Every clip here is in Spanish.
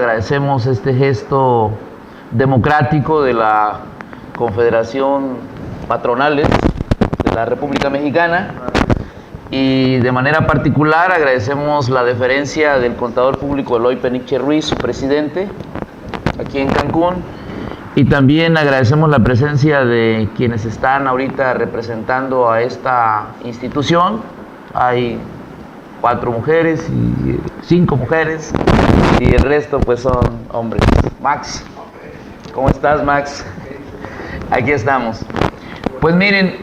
Agradecemos este gesto democrático de la Confederación Patronales de la República Mexicana y de manera particular agradecemos la deferencia del contador público Eloy Peniche Ruiz, su presidente, aquí en Cancún, y también agradecemos la presencia de quienes están ahorita representando a esta institución. Hay 4 mujeres y 5 mujeres y el resto pues son hombres. Max, ¿cómo estás, Max? Aquí estamos. Pues miren,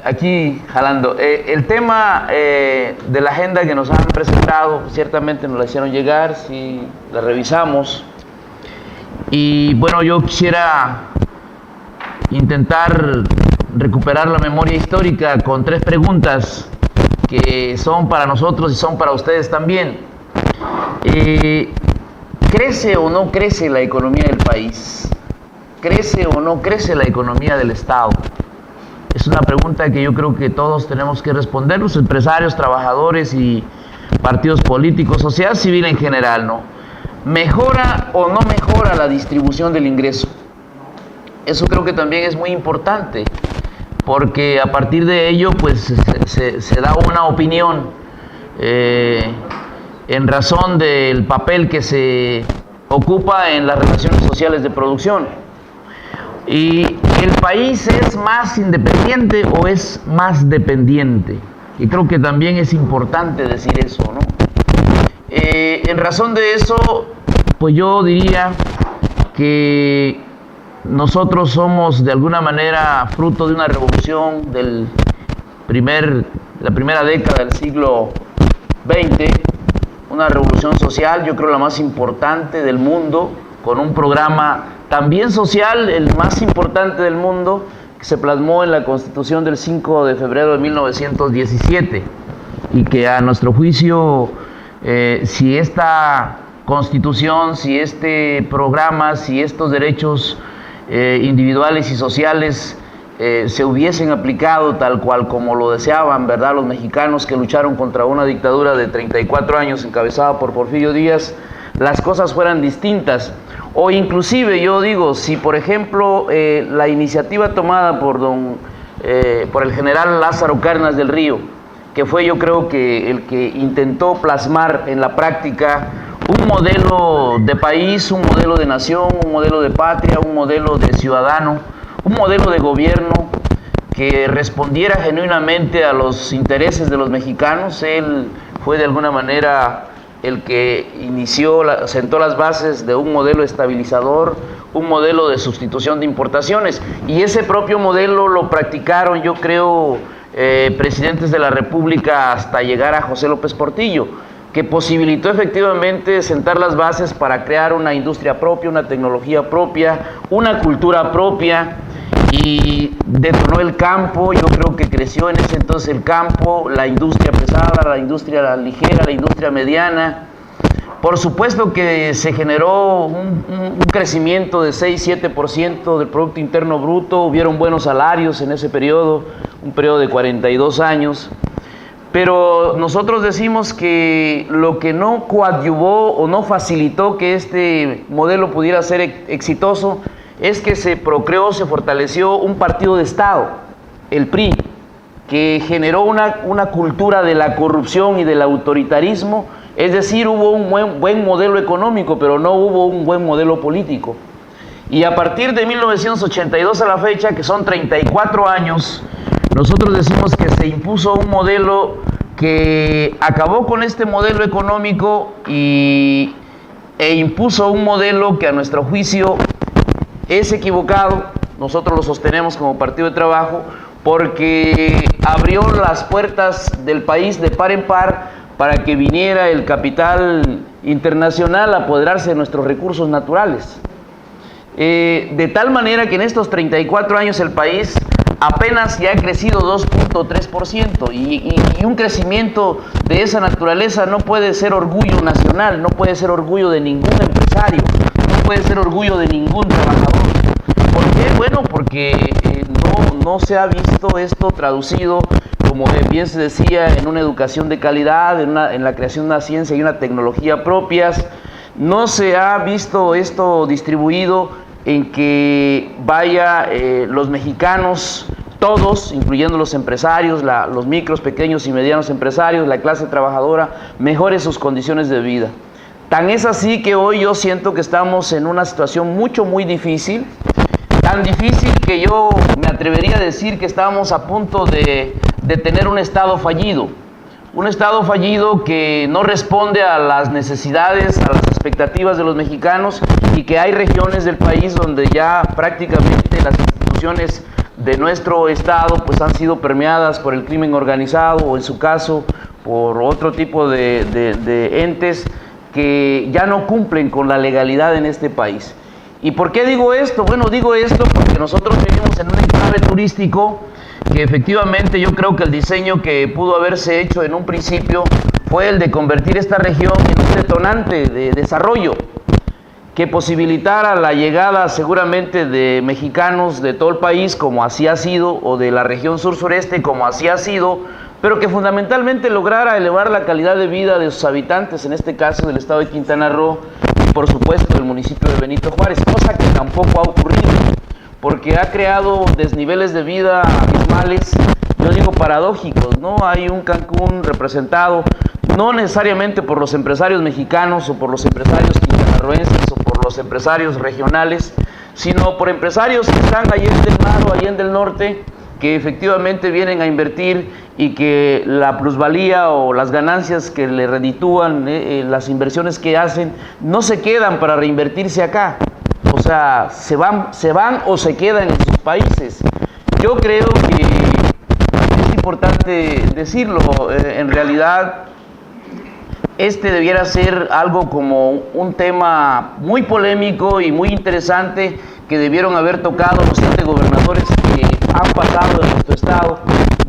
aquí jalando. El tema de la agenda que nos han presentado, ciertamente nos la hicieron llegar, si la revisamos. Y bueno, yo quisiera intentar recuperar la memoria histórica con 3 preguntas que son para nosotros y son para ustedes también. ¿Crece o no crece la economía del país? ¿Crece o no crece la economía del Estado? Es una pregunta que yo creo que todos tenemos que responder, los empresarios, trabajadores y partidos políticos, sociedad civil en general, ¿no? ¿Mejora o no mejora la distribución del ingreso? Eso creo que también es muy importante, porque a partir de ello pues se da una opinión en razón del papel que se ocupa en las relaciones sociales de producción. ¿Y el país es más independiente o es más dependiente? Y creo que también es importante decir eso, ¿no? En razón de eso, pues yo diría que nosotros somos de alguna manera fruto de una revolución de la primera década del siglo XX, una revolución social, yo creo la más importante del mundo, con un programa también social, el más importante del mundo, que se plasmó en la Constitución del 5 de febrero de 1917 y que a nuestro juicio, si esta Constitución, si este programa, si estos derechos individuales y sociales se hubiesen aplicado tal cual como lo deseaban, ¿verdad?, los mexicanos que lucharon contra una dictadura de 34 años encabezada por Porfirio Díaz, las cosas fueran distintas. O inclusive yo digo, si por ejemplo la iniciativa tomada por el general Lázaro Cárdenas del Río, que fue yo creo que el que intentó plasmar en la práctica un modelo de país, un modelo de nación, un modelo de patria, un modelo de ciudadano, un modelo de gobierno que respondiera genuinamente a los intereses de los mexicanos. Él fue de alguna manera el que sentó las bases de un modelo estabilizador, un modelo de sustitución de importaciones, y ese propio modelo lo practicaron, yo creo, presidentes de la República hasta llegar a José López Portillo, que posibilitó efectivamente sentar las bases para crear una industria propia, una tecnología propia, una cultura propia, y detonó el campo. Yo creo que creció en ese entonces el campo, la industria pesada, la industria ligera, la industria mediana. Por supuesto que se generó un crecimiento de 6-7% del Producto Interno Bruto, hubieron buenos salarios en ese periodo, un periodo de 42 años. Pero nosotros decimos que lo que no coadyuvó o no facilitó que este modelo pudiera ser exitoso es que se procreó, se fortaleció un partido de Estado, el PRI, que generó una cultura de la corrupción y del autoritarismo. Es decir, hubo un buen modelo económico, pero no hubo un buen modelo político. Y a partir de 1982 a la fecha, que son 34 años, nosotros decimos que se impuso un modelo que acabó con este modelo económico e impuso un modelo que a nuestro juicio es equivocado. Nosotros lo sostenemos como Partido de Trabajo porque abrió las puertas del país de par en par para que viniera el capital internacional a apoderarse de nuestros recursos naturales. De tal manera que en estos 34 años el país apenas ya ha crecido 2.3%, y un crecimiento de esa naturaleza no puede ser orgullo nacional, no puede ser orgullo de ningún empresario, no puede ser orgullo de ningún trabajador. ¿Por qué? Bueno, porque no se ha visto esto traducido, como bien se decía, en una educación de calidad, en la creación de una ciencia y una tecnología propias, no se ha visto esto distribuido en que vaya los mexicanos, todos, incluyendo los empresarios, los micros, pequeños y medianos empresarios, la clase trabajadora, mejore sus condiciones de vida. Tan es así que hoy yo siento que estamos en una situación muy difícil, tan difícil que yo me atrevería a decir que estamos a punto de tener un Estado fallido. Un Estado fallido que no responde a las necesidades, a las expectativas de los mexicanos, y que hay regiones del país donde ya prácticamente las instituciones de nuestro Estado pues han sido permeadas por el crimen organizado, o en su caso por otro tipo de entes que ya no cumplen con la legalidad en este país. ¿Y por qué digo esto? Bueno, digo esto porque nosotros vivimos en un enclave turístico que efectivamente yo creo que el diseño que pudo haberse hecho en un principio fue el de convertir esta región en un detonante de desarrollo que posibilitara la llegada seguramente de mexicanos de todo el país, como así ha sido, o de la región sur-sureste, como así ha sido, pero que fundamentalmente lograra elevar la calidad de vida de sus habitantes, en este caso del estado de Quintana Roo y por supuesto del municipio de Benito Juárez, cosa que tampoco ha ocurrido, porque ha creado desniveles de vida abismales, yo digo paradójicos, ¿no? Hay un Cancún representado no necesariamente por los empresarios mexicanos o por los empresarios quintanarroenses o por los empresarios regionales, sino por empresarios que están allá en del mar o allá en del norte, que efectivamente vienen a invertir y que la plusvalía o las ganancias que le reditúan, las inversiones que hacen, no se quedan para reinvertirse acá. O sea, se van o se quedan en sus países. Yo creo que es importante decirlo, en realidad este debiera ser algo como un tema muy polémico y muy interesante que debieron haber tocado los 7 gobernadores que han pasado en nuestro estado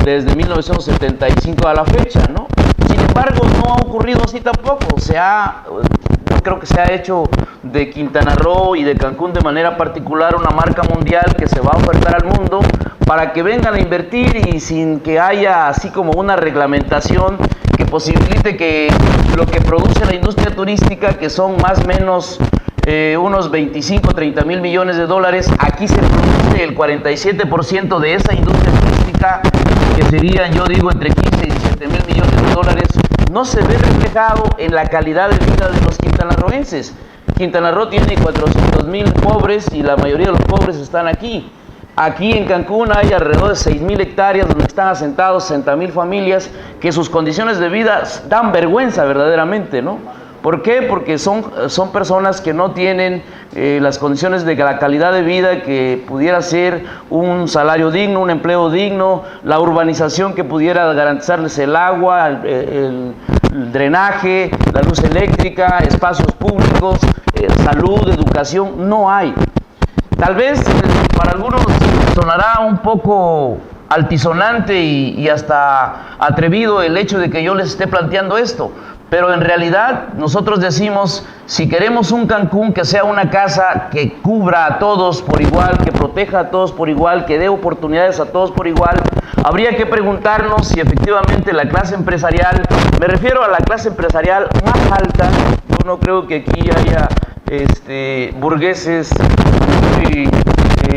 desde 1975 a la fecha, ¿no? Sin embargo, no ha ocurrido así tampoco. Yo creo que se ha hecho de Quintana Roo y de Cancún de manera particular una marca mundial que se va a ofertar al mundo para que vengan a invertir, y sin que haya así como una reglamentación que posibilite que lo que produce la industria turística, que son más o menos unos 25, 30 mil millones de dólares, aquí se produce el 47% de esa industria turística, que serían, yo digo, entre 15 y 17 mil millones de dólares, no se ve reflejado en la calidad de vida de los quintanarroenses. Quintana Roo tiene 400,000 pobres y la mayoría de los pobres están aquí. Aquí en Cancún hay alrededor de 6,000 hectáreas donde están asentados 60,000 familias, que sus condiciones de vida dan vergüenza verdaderamente, ¿no? ¿Por qué? Porque son personas que no tienen las condiciones de la calidad de vida que pudiera ser un salario digno, un empleo digno, la urbanización que pudiera garantizarles el agua, el drenaje, la luz eléctrica, espacios públicos, salud, educación. No hay. Tal vez para algunos sonará un poco altisonante y hasta atrevido el hecho de que yo les esté planteando esto, pero en realidad nosotros decimos, si queremos un Cancún que sea una casa que cubra a todos por igual, que proteja a todos por igual, que dé oportunidades a todos por igual, habría que preguntarnos si efectivamente la clase empresarial, me refiero a la clase empresarial más alta, yo no creo que aquí haya burgueses muy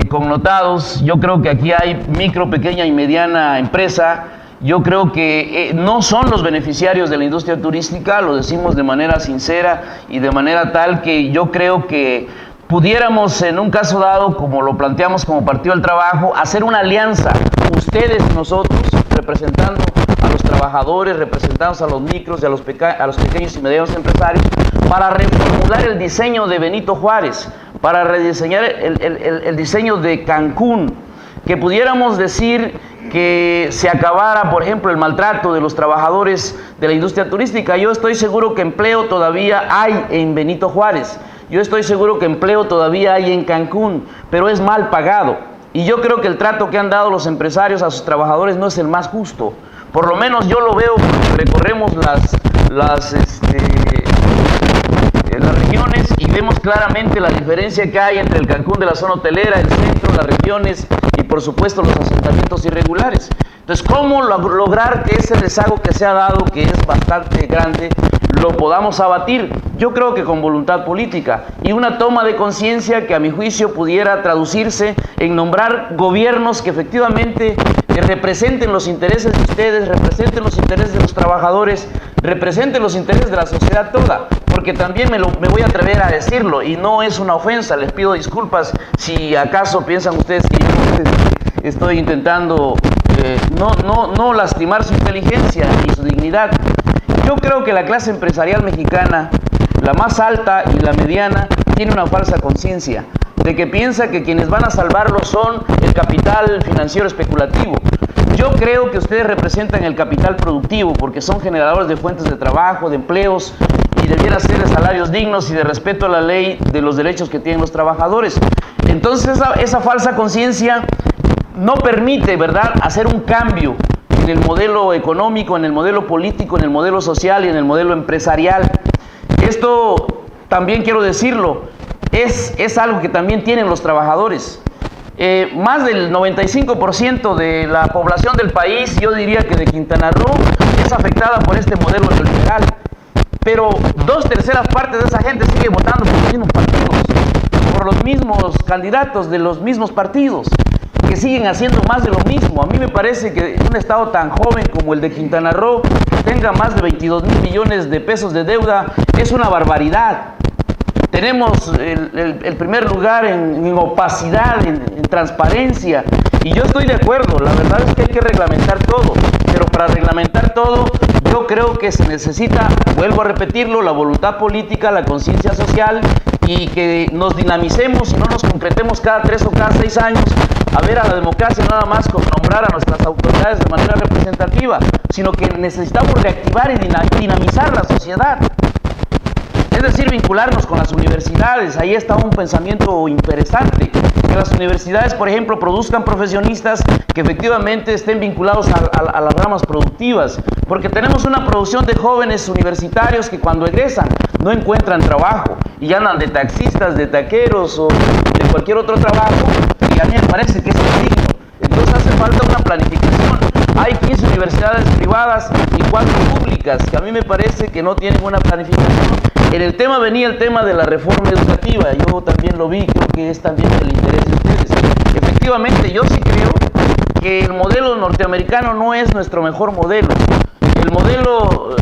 connotados, yo creo que aquí hay micro, pequeña y mediana empresa. Yo creo que no son los beneficiarios de la industria turística, lo decimos de manera sincera y de manera tal que yo creo que pudiéramos en un caso dado, como lo planteamos como Partido del Trabajo, hacer una alianza, ustedes y nosotros, representando a los trabajadores, representando a los micros y a los pequeños y medianos empresarios, para reformular el diseño de Benito Juárez, para rediseñar el diseño de Cancún, que pudiéramos decir que se acabara, por ejemplo, el maltrato de los trabajadores de la industria turística. Yo estoy seguro que empleo todavía hay en Benito Juárez, yo estoy seguro que empleo todavía hay en Cancún, pero es mal pagado. Y yo creo que el trato que han dado los empresarios a sus trabajadores no es el más justo. Por lo menos yo lo veo cuando recorremos las regiones y vemos claramente la diferencia que hay entre el Cancún de la zona hotelera, el centro, las regiones y por supuesto los asentamientos irregulares. Entonces, ¿cómo lograr que ese rezago que se ha dado, que es bastante grande, lo podamos abatir. Yo creo que con voluntad política y una toma de conciencia que a mi juicio pudiera traducirse en nombrar gobiernos que efectivamente representen los intereses de ustedes, representen los intereses de los trabajadores, representen los intereses de la sociedad toda, porque también me voy a atrever a decirlo y no es una ofensa, les pido disculpas si acaso piensan ustedes que yo estoy intentando no lastimar su inteligencia y su dignidad. Yo creo que la clase empresarial mexicana, la más alta y la mediana, tiene una falsa conciencia de que piensa que quienes van a salvarlo son el capital financiero especulativo. Yo creo que ustedes representan el capital productivo porque son generadores de fuentes de trabajo, de empleos y debiera ser de salarios dignos y de respeto a la ley de los derechos que tienen los trabajadores. Entonces esa falsa conciencia no permite, ¿verdad?, hacer un cambio en el modelo económico, en el modelo político, en el modelo social y en el modelo empresarial. Esto también quiero decirlo, es algo que también tienen los trabajadores. Más del 95% de la población del país, yo diría que de Quintana Roo, es afectada por este modelo neoliberal. Pero 2/3 partes de esa gente sigue votando por los mismos partidos, por los mismos candidatos de los mismos partidos, que siguen haciendo más de lo mismo. A mí me parece que un estado tan joven como el de Quintana Roo, que tenga más de 22,000 millones de pesos de deuda, es una barbaridad. Tenemos el primer lugar en opacidad, en transparencia, y yo estoy de acuerdo, la verdad es que hay que reglamentar todo, pero para reglamentar todo yo creo que se necesita, vuelvo a repetirlo, la voluntad política, la conciencia social, y que nos dinamicemos y no nos concretemos cada 3 o cada 6 años a ver a la democracia nada más con nombrar a nuestras autoridades de manera representativa, sino que necesitamos reactivar y dinamizar la sociedad. Es decir, vincularnos con las universidades. Ahí está un pensamiento interesante. Que las universidades, por ejemplo, produzcan profesionistas que efectivamente estén vinculados a las ramas productivas. Porque tenemos una producción de jóvenes universitarios que cuando egresan no encuentran trabajo y andan de taxistas, de taqueros o de cualquier otro trabajo. Y a mí me parece que es indigno. Entonces hace falta una planificación. Hay 15 universidades privadas y 4 públicas que a mí me parece que no tienen una planificación. En el tema venía el tema de la reforma educativa, yo también lo vi, creo que es también del interés de ustedes. Efectivamente, yo sí creo que el modelo norteamericano no es nuestro mejor modelo. El modelo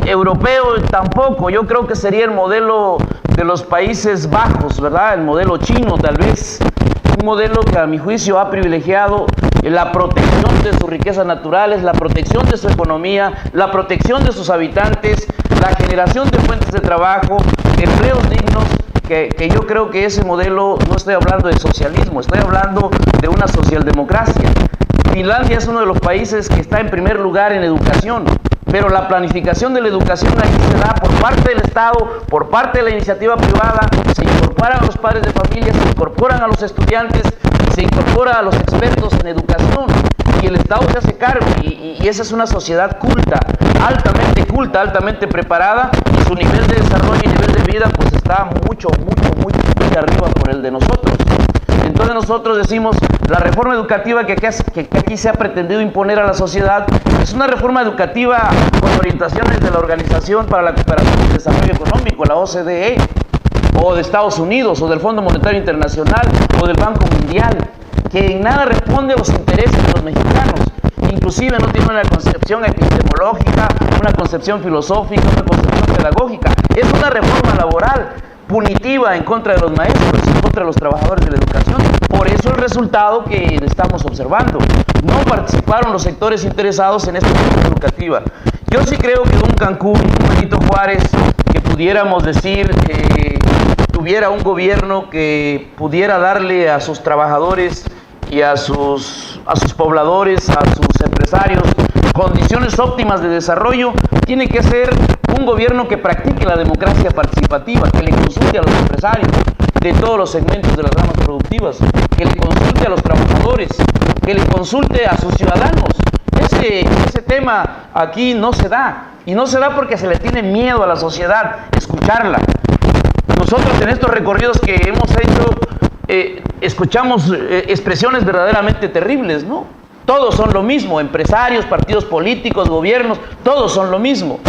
europeo tampoco, yo creo que sería el modelo de los Países Bajos, ¿verdad? El modelo chino tal vez, un modelo que a mi juicio ha privilegiado la protección de sus riquezas naturales, la protección de su economía, la protección de sus habitantes, la generación de fuentes de trabajo, empleos dignos, que yo creo que ese modelo, no estoy hablando de socialismo, estoy hablando de una socialdemocracia. Finlandia es uno de los países que está en primer lugar en educación, pero la planificación de la educación aquí se da por parte del Estado, por parte de la iniciativa privada, se incorporan a los padres de familia, se incorporan a los estudiantes, se incorpora a los expertos en educación y el Estado se hace cargo y esa es una sociedad culta, altamente preparada y su nivel de desarrollo y nivel de vida pues está muy arriba por el de nosotros. Entonces nosotros decimos, la reforma educativa que aquí se ha pretendido imponer a la sociedad es una reforma educativa con orientaciones de la Organización para la Cooperación y el Desarrollo Económico, la OCDE, o de Estados Unidos, o del Fondo Monetario Internacional, o del Banco Mundial, que en nada responde a los intereses de los mexicanos. Inclusive no tiene una concepción epistemológica, una concepción filosófica, una concepción pedagógica. Es una reforma laboral punitiva en contra de los maestros, en contra de los trabajadores de la educación. Por eso el resultado que estamos observando. No participaron los sectores interesados en esta reforma educativa. Yo sí creo que un Cancún, un Benito Juárez, que pudiéramos decir que tuviera un gobierno que pudiera darle a sus trabajadores y a sus pobladores, a sus empresarios, condiciones óptimas de desarrollo, tiene que ser un gobierno que practique la democracia participativa, que le consulte a los empresarios de todos los segmentos de las ramas productivas, que le consulte a los trabajadores, que le consulte a sus ciudadanos. Ese tema aquí no se da, y no se da porque se le tiene miedo a la sociedad escucharla. Nosotros en estos recorridos que hemos hecho, escuchamos expresiones verdaderamente terribles, ¿no? Todos son lo mismo, empresarios, partidos políticos, gobiernos, todos son lo mismo.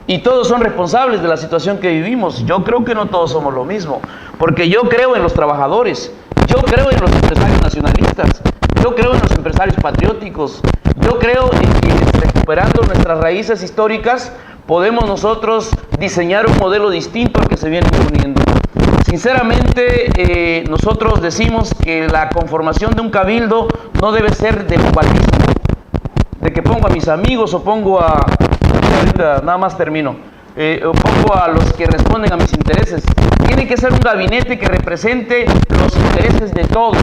y todos son responsables de la situación que vivimos. Yo creo que no todos somos lo mismo, porque yo creo en los trabajadores, yo creo en los empresarios nacionalistas, yo creo en los empresarios patrióticos, yo creo en quienes, recuperando nuestras raíces históricas, podemos nosotros diseñar un modelo distinto al que se viene imponiendo. Sinceramente, nosotros decimos que la conformación de un cabildo no debe ser de globalismo, de que pongo a mis amigos o pongo a... Ahorita nada más termino. O pongo a los que responden a mis intereses. Tiene que ser un gabinete que represente los intereses de todos.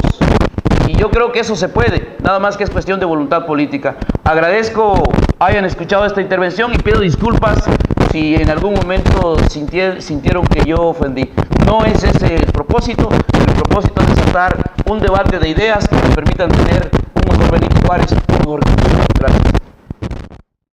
Y yo creo que eso se puede, nada más que es cuestión de voluntad política. Agradezco hayan escuchado esta intervención y pido disculpas si en algún momento sintieron que yo ofendí. No es ese el propósito es desatar un debate de ideas que nos permitan tener un mejor Benito Juárez, un mejor Cristo. Gracias.